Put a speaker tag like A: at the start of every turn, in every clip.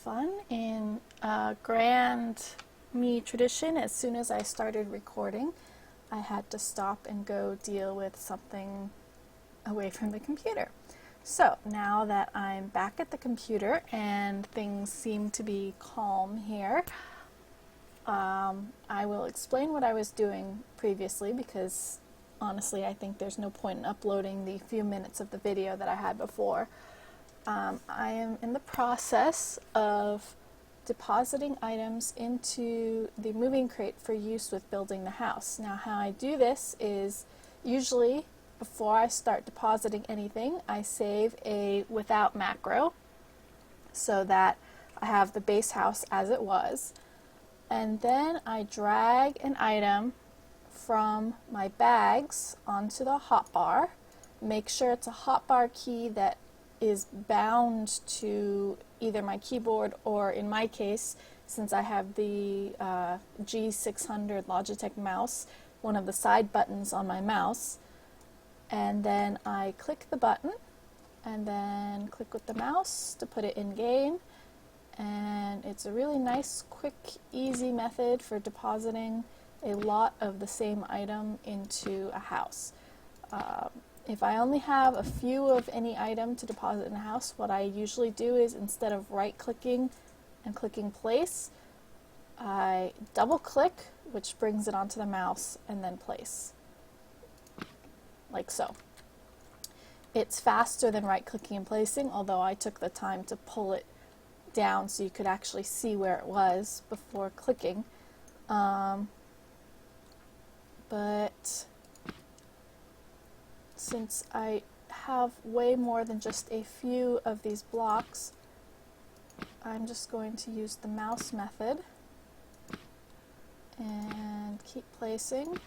A: fun. In grand me tradition, as soon as I started recording, I had to stop and go deal with something away from the computer. So now that I'm back at the computer and things seem to be calm here, I will explain what I was doing previously, because honestly I think there's no point in uploading the few minutes of the video that I had before. I am in the process of depositing items into the moving crate for use with building the house. Now, how I do this is usually before I start depositing anything, I save a without macro so that I have the base house as it was, and then I drag an item from my bags onto the hotbar. Make sure it's a hotbar key that is bound to either my keyboard or, in my case, since I have the G600 Logitech mouse, one of the side buttons on my mouse. And then I click the button and then click with the mouse to put it in game. And it's a really nice, quick, easy method for depositing a lot of the same item into a house. If I only have a few of any item to deposit in a house, what I usually do is, instead of right-clicking and clicking place, I double-click, which brings it onto the mouse, and then place, like so. It's faster than right-clicking and placing, although I took the time to pull it down so you could actually see where it was before clicking. But since I have way more than just a few of these blocks, I'm just going to use the mouse method and keep placing.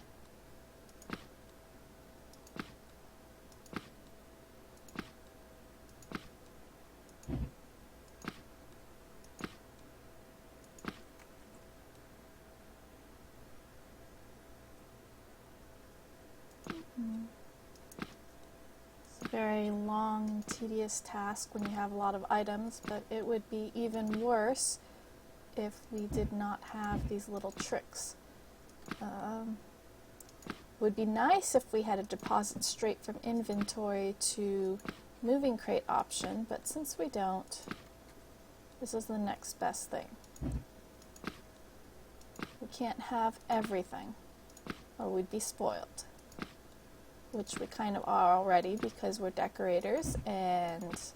A: Very long and tedious task when you have a lot of items, but it would be even worse if we did not have these little tricks. Would be nice if we had a deposit straight from inventory to moving crate option, but since we don't, this is the next best thing. We can't have everything, or we'd be spoiled, which we kind of are already because we're decorators and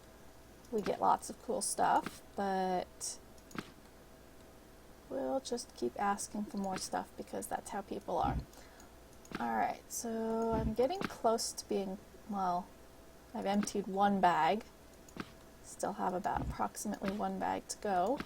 A: we get lots of cool stuff, but we'll just keep asking for more stuff because that's how people are. Alright, so I'm getting close to being, well, I've emptied one bag. Still have about approximately one bag to go.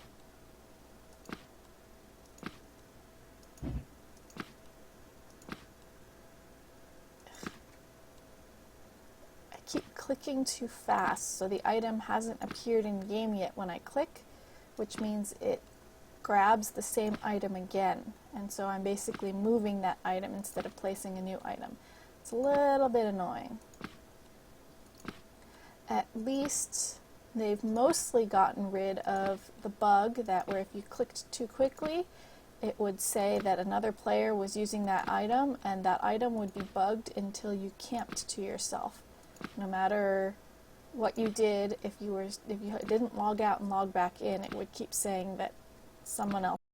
A: Clicking too fast, so the item hasn't appeared in game yet when I click, which means it grabs the same item again, and so I'm basically moving that item instead of placing a new item. It's a little bit annoying. At least they've mostly gotten rid of the bug that where if you clicked too quickly, it would say that another player was using that item, and that item would be bugged until you camped to yourself. No matter what you did, if you didn't log out and log back in, it would keep saying that someone else